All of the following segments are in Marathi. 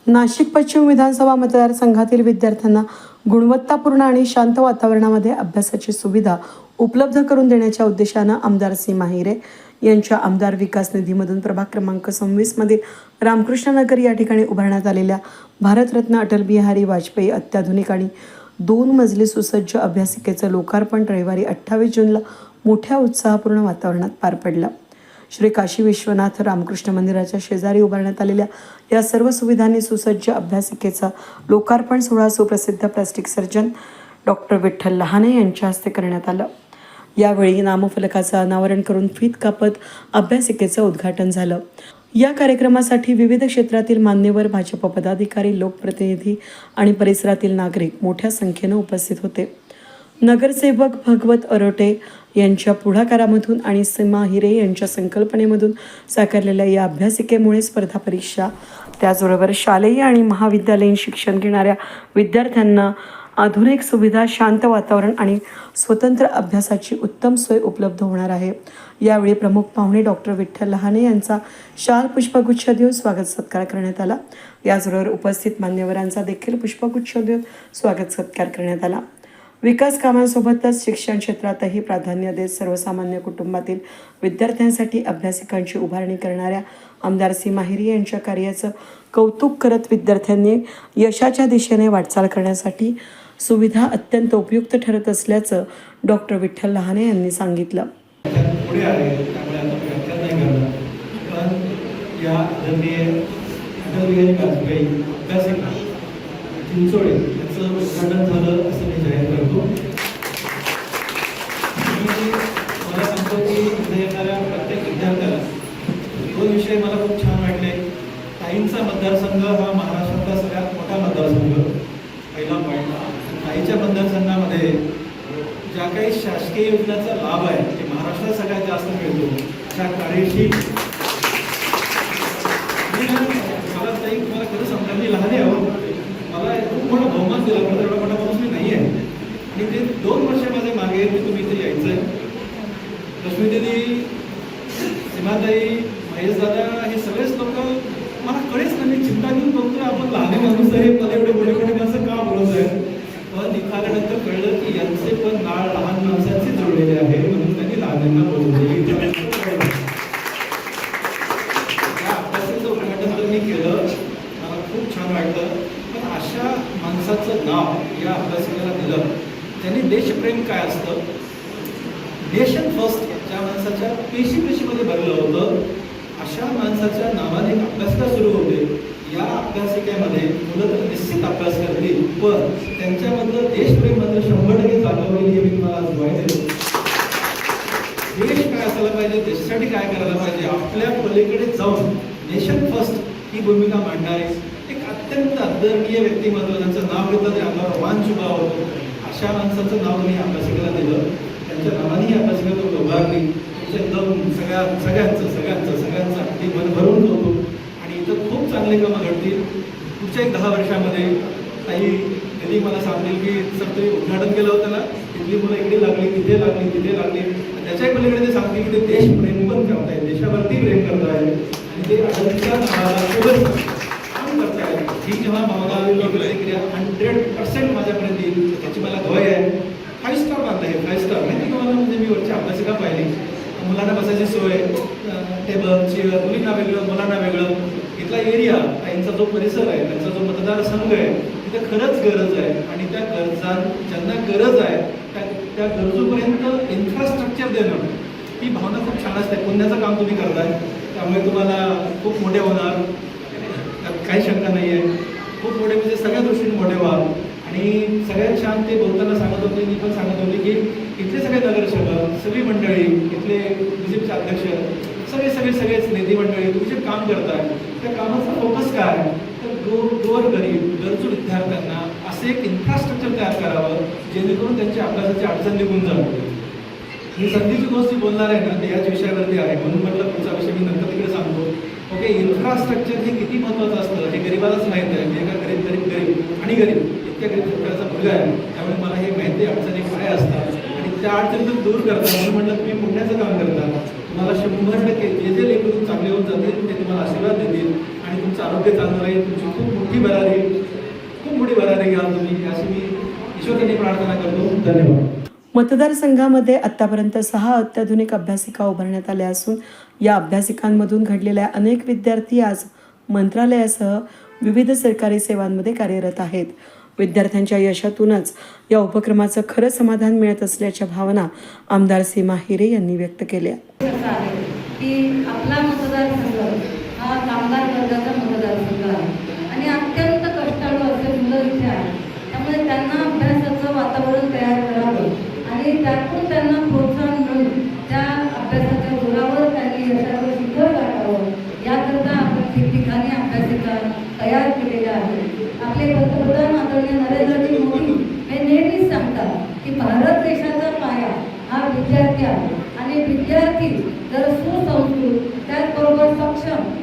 नाशिक पश्चिम विधानसभा मतदारसंघातील विद्यार्थ्यांना गुणवत्तापूर्ण आणि शांत वातावरणामध्ये अभ्यासाची सुविधा उपलब्ध करून देण्याच्या उद्देशानं आमदार सीमा हिरे यांच्या आमदार विकास निधीमधून प्रभाग क्रमांक 26 मधील रामकृष्ण नगर या ठिकाणी उभारण्यात आलेल्या भारतरत्न अटल बिहारी वाजपेयी अत्याधुनिक आणि 2 मजली सुसज्ज अभ्यासिकेचं लोकार्पण रविवारी 28 जूनला मोठ्या उत्साहपूर्ण वातावरणात पार पडलं. श्री काशी विश्वनाथ रामकृष्ण मंदिराच्या शेजारी उभारण्यात आलेल्या या सर्व सुविधांनी सुसज्ज अभ्यासिकेचा लोकार्पण सोहळा सुप्रसिद्ध plastic surgeon doctor Vitthal Lahane यांच्या हस्ते करण्यात आलं. यावेळी नामफलकाचं अनावरण करून फीत कापत अभ्यासिकेचं उद्घाटन झालं. या कार्यक्रमासाठी विविध क्षेत्रातील मान्यवर, भाजप पदाधिकारी, लोकप्रतिनिधी आणि परिसरातील नागरिक मोठ्या संख्येनं उपस्थित होते. नगरसेवक भगवत अरोटे यांच्या पुढाकारामधून आणि सीमा हिरे यांच्या संकल्पनेमधून साकारलेल्या या अभ्यासिकेमुळे स्पर्धा परीक्षा, त्याचबरोबर शालेय आणि महाविद्यालयीन शिक्षण घेणाऱ्या विद्यार्थ्यांना आधुनिक सुविधा, शांत वातावरण आणि स्वतंत्र अभ्यासाची उत्तम सोय उपलब्ध होणार आहे. यावेळी प्रमुख पाहुणे डॉक्टर विठ्ठल लहाने यांचा शाल पुष्पगुच्छ देऊन स्वागत सत्कार करण्यात आला. याचबरोबर उपस्थित मान्यवरांचा देखील पुष्पगुच्छ देऊन स्वागत सत्कार करण्यात आला. विकास कामांसोबतच शिक्षण क्षेत्रातही प्राधान्य देत सर्वसामान्य कुटुंबातील विद्यार्थ्यांसाठी अभ्यासिकांची उभारणी करणाऱ्या आमदार सीमा हिरे यांच्या कार्याचं कौतुक करत विद्यार्थ्यांनी यशाच्या दिशेने वाटचाल करण्यासाठी सुविधा अत्यंत उपयुक्त ठरत असल्याचं डॉक्टर विठ्ठल लहाने यांनी सांगितलं. पुढे आहे त्यामुळे आता व्याख्यान नाही करणार, पण या आदरणीय अटल बिहारी वाजपेयी अभ्यासिका चिंचोळे याचं उद्घाटन झालं असं मी जाहीर करतो. मला सांगतो की इथे येणाऱ्या प्रत्येक विद्यार्थ्याला 2 विषय मला खूप छान वाटले. ताईंचा मतदारसंघ हा महाराष्ट्रातला सगळ्यात मोठा मतदारसंघ, पहिला पॉईंट. ताईच्या मतदारसंघामध्ये ज्या काही शासकीय योजनेचा लाभ आहे ते महाराष्ट्रात सगळ्यात जास्त मिळतो. अशा कार्यशील मला ताई तुम्हाला खरं सांगता मी लहान आहे, मला खूप मोठा बहुमान दिला, पण एवढा मोठा माणूस मी नाही आहे. आणि ते 2 वर्षामध्ये मागे की तुम्ही इथे यायचं आहे. रश्मी दिदी, सीमाताई, महेश दादा हे सगळेच लोक मला कळेच ना, मी चिंता घेऊन बघतोय आपण लहान माणूस आहे, मला एवढे मोठे मोठे माणसं का बोलत आहे. पण निघाल्यानंतर कळलं की यांचे पण नाळ लहान माणसांचे जोडलेले आहे, म्हणून त्यांनी लहानांना बोलवले. या अभ्यासाचं उद्घाटन तर मी केलं, मला खूप छान वाटलं. पण अशा माणसाचं नाव या अभ्यासिकेला दिलं, त्यांनी देशप्रेम काय असतं, नेशन फर्स्ट ज्या माणसाच्या पेशीमध्ये भरलं होतं, अशा माणसाच्या नावाने एक अभ्यासिका सुरू होते. या अभ्यासिकेमध्ये मुलं तर निश्चित अभ्यास करतील, पण त्यांच्यामधलं देशप्रेम मात्र 100% जागवलं हे मी तुम्हाला आज ग्वाही देतो. देश काय असायला पाहिजे, देशासाठी काय करायला पाहिजे, आपल्या पलीकडे जाऊन नेशन फर्स्ट ही भूमिका मांडणारे एक अत्यंत आदरणीय व्यक्तिमत्व, ज्यांचं नाव घेतलं ते आपला रोमांच उभा होतो. अशा माणसाचं नाव मी अभ्यासिकेला दिलं. त्यांच्या नावाने ही अभ्यासिका तो उभारली. तुमचे दम सगळ्यांचं अगदी मन भरून होतो. आणि इथं खूप चांगले कामं घडतील. पुढच्या 10 वर्षामध्ये काही कधी मला सांगतील की सर तुम्ही उद्घाटन केलं होतं ना, तिथली मुलं इकडे लागली, तिथे लागली. त्याच्याही पलीकडे ते सांगतील की ते देशप्रेम पण करतायत, देशावरती प्रेम करतायत आणि ते अडलच्या नावाला सोबत काम करतायत. ही जेव्हा भावना प्रतिक्रिया 100% माझ्यापर्यंत येईल त्याची मला ग्वाही आहे. 5 स्टार बांधला आहे, 5 स्टार माहिती तुम्हाला. म्हणजे मी वरची अभ्यासिका पाहिली, मुलांना बसायची सोय, टेबल, चेअर, मुलींना वेगळं, मुलांना वेगळं. इथला एरिया, त्यांचा जो परिसर आहे, त्यांचा जो मतदारसंघ आहे, तिथे खरंच गरज आहे. आणि त्या ज्यांना गरज आहे त्या गरजूपर्यंत इन्फ्रास्ट्रक्चर देणं ही भावना खूप छान असते. पुण्याचं काम तुम्ही करताय, त्यामुळे तुम्हाला खूप मोठे होणार, त्यात काही शंका नाही आहे. खूप मोठे म्हणजे सगळ्या दृष्टीने मोठे व्हाल. आणि सगळ्यात छान ते बोलताना सांगत होते, मी पण सांगत होते की इथले सगळे नगरसेवक, सगळी मंडळी, इथले बीजेपीचे अध्यक्ष, सगळेच नेते मंडळी, तुम्ही जे काम करताय त्या कामाचा फोकस काय आहे, तर गोरगरीब गरजू विद्यार्थ्यांना असे एक इन्फ्रास्ट्रक्चर तयार करावं जेणेकरून त्यांच्या अभ्यासाची अडचण निघून जावी. मी संधीची गोष्टी बोलणार आहे ना, ते याच विषयावरती आहे, म्हणून म्हटलं पुढचा विषय मी नंतर तिकडे सांगतो. ओके, इन्फ्रास्ट्रक्चर हे किती महत्त्वाचं असतं हे गरीबालाच माहीत आहे. मी एका गरीब इतक्या गरीब शेतकऱ्याचा मुलगा आहे, त्यामुळे मला हे माहिती अडचणी काय असतात आणि त्या अडचणीतून दूर करतात. म्हणून म्हटलं तुम्ही पुण्याचं काम करता, तुम्हाला 100% जे लेखून चांगले होऊन जातील ते तुम्हाला आशीर्वाद देतील आणि तुमचं आरोग्य चांगलं राहील, तुमची खूप मोठी मोठी भरारी घ्याल तुम्ही, अशी मी ईश्वराने प्रार्थना करतो. धन्यवाद. मतदारसंघामध्ये आतापर्यंत 6 अत्याधुनिक अभ्यासिका उभारण्यात आल्या असून या अभ्यासिकांमधून घडलेल्या अनेक विद्यार्थी आज मंत्रालयासह विविध सरकारी सेवांमध्ये कार्यरत आहेत. विद्यार्थ्यांच्या यशातूनच या उपक्रमाचं खरं समाधान मिळत असल्याच्या भावना आमदार सीमा हिरे यांनी व्यक्त केल्या. की आपला मतदारसंघ हा कामगार वर्गाचा मतदारसंघ आहे आणि अत्यंत कष्टाळू असे मुलं इथे आहेत. त्यामुळे त्यांना अभ्यासाचं वातावरण तयार करावं आणि त्यातून त्यांना प्रोत्साहन मिळून त्या अभ्यासाच्या जोरावर त्यांनी यशावर शिखर गाठावं याकरता आपण ठिकठिकाणी अभ्यासिका तयार केलेल्या आहेत. आपले पंतप्रधान आदरणीय नरेंद्रजी मोदी हे नेहमीच सांगतात की भारत देशाचा पाया हा विद्यार्थी आहे आणि विद्यार्थी जर सुसंस्कृत त्याचबरोबर सक्षम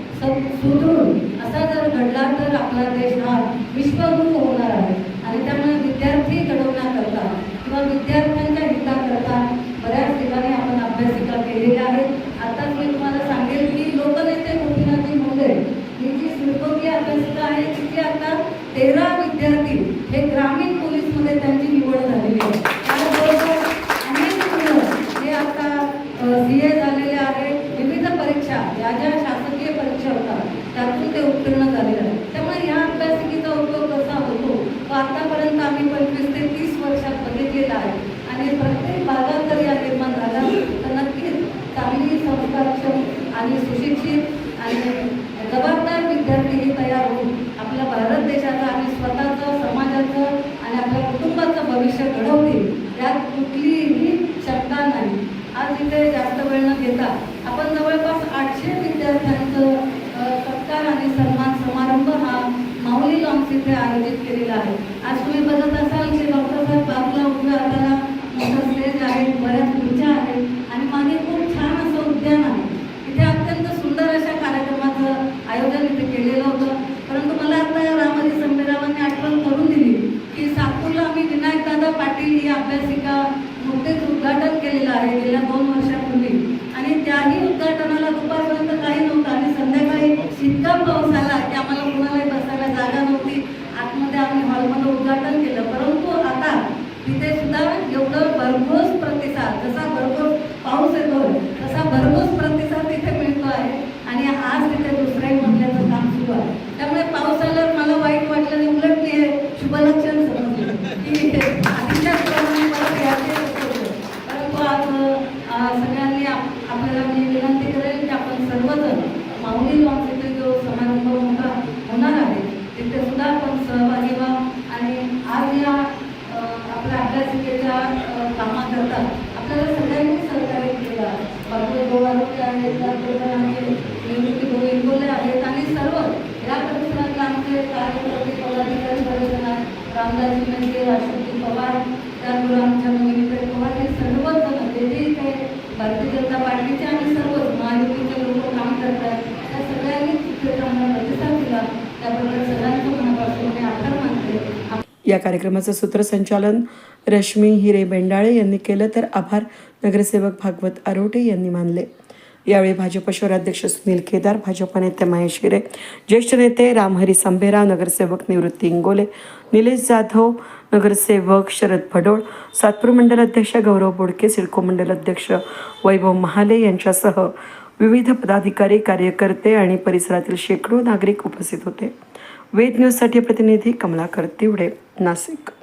सुदृढ असा जर घडला तर आपला देश हा विश्वगुरू होणार आहे. आणि त्यामुळे विद्यार्थी घडवण्याकरता किंवा विद्यार्थ्यांच्या हिताकरता बऱ्याच ठिकाणी आपण अभ्यासिका केलेल्या आहेत. आताच मी तुम्हाला सांगेल की लोकनेते गोपीनाथजी मुंडे ही जी सिडकोची अभ्यासिका आहे तिथे आता 13 विद्यार्थी हे ग्रामीण पोलीसमध्ये त्यांची निवड झालेली आहे. त्याबरोबर अनेक मुलं हे आता CA झालेले आहेत. विविध परीक्षा या ज्या शासकीय परीक्षा होतात त्यातून ते उत्तीर्ण झालेले आहेत. त्यामुळे या अभ्यासिकेचा उपयोग कसा होतो तो आतापर्यंत आम्ही 25 ते 30 वर्षात बघितलेला आहे आणि प्रत्येक भागात जर या निर्माण झाला तर नक्कीच चांगली संस्कारक्षम आणि सुशिक्षित आणि जबाबदार विद्यार्थी हे तयार होऊन आपल्या भारत देशाचं आणि स्वतःचं समाजाचं आणि आपल्या कुटुंबाचं भविष्य घडवतील यात कुठलीही शंका नाही. आज इथे जास्त वेळ न घेता आपण जवळपास 800 विद्यार्थ्यांचं सत्कार आणि सन्मान समारंभ हा माऊली लॉन्स इथे आयोजित केलेला आहे. आज तुम्ही बघत असाल की डॉक्टर साहेब बाजूला उभ्या हाताला मोठं स्टेज आहे, बऱ्याच खुर्च्या आहेत आणि मागे खूप छान असं उद्यान आहे. इथे अत्यंत सुंदर अशा कार्यक्रमाचं आयोजन इथे केलेलं होतं. परंतु मला आता रामहरी संमेलनाने आठवण करून दिली की साकूरला आम्ही विनायकदादा पाटील ही अभ्यासिका नुकतेच उद्घाटन केलेलं आहे गेल्या 2 वर्षापूर्वी आणि त्याही उद्घाटनाला दुपारपर्यंत काही नव्हतं आणि संध्याकाळी इतका पाऊस आला की आम्हाला कुणालाही बसायला जागा नव्हती. आतमध्ये आम्ही हॉलमध्ये उद्घाटन केलं. परंतु आता तिथे सुद्धा एवढं भरघोस प्रतिसाद, जसा भरघोस पाऊस येतो तसा भरघोस प्रतिसाद तिथे मिळतो आहे आणि आज तिथे दुसऱ्याही मजल्याचं काम सुरू आहे. त्यामुळे पाऊस आल्यावर मला वाईट वाटलं नाही, उलट मी हे शुभलक्षण समजलं की आधीच्याच प्रमाणे परत यायचे होते. परंतु आज सगळ्यांनी आपल्याला मी विनंती करेल की आपण सर्वजण माऊली लॉन्स इथे जो समारंभ मोठा होणार आहे तिथे सुद्धा आपण सहभागी व्हा आणि आज या आपल्या अभ्यासिकेच्या कामाकरता आपल्याला सगळ्यांनी सहकार्य केलेलं आहे. बाबू गोवारोटे आहेत, त्याचबरोबर आमचे निवृत्ती भाऊ इंगोले आहेत आणि सर्व या परिसरातले आमचे कार्यकर्ते पदाधिकारी बरेच आहेत. रामदासजी मेंढे, राष्ट्रपती पवार, त्याचबरोबर आमच्या मोहिनीताई पवार हे सर्वच जण जे जे इथे भारतीय जनता पार्टीचे आणि सर्वच महायुतीचे लोक काम करतात त्या सगळ्यांनी तिथे चांगला प्रतिसाद दिला. त्याबद्दल सगळ्यांचं मनापासून मी आभार मानते. या कार्यक्रमाचं सूत्रसंचालन रश्मी हिरे बेंडाळे यांनी केलं तर आभार नगरसेवक भागवत आरोटे यांनी मानले. यावेळी भाजप शहराध्यक्ष सुनील केदार, भाजप नेते महेश हिरे, ज्येष्ठ नेते रामहरी संभेरा, नगरसेवक निवृत्ती इंगोले, निलेश जाधव, नगरसेवक शरद भडोळ, सातपूर मंडल अध्यक्ष गौरव बोडके, सिडको मंडल अध्यक्ष वैभव महाले यांच्यासह विविध पदाधिकारी, कार्यकर्ते आणि परिसरातील शेकडो नागरिक उपस्थित होते. वेद न्यूजसाठी प्रतिनिधी कमलाकर तिवडे, नाशिक.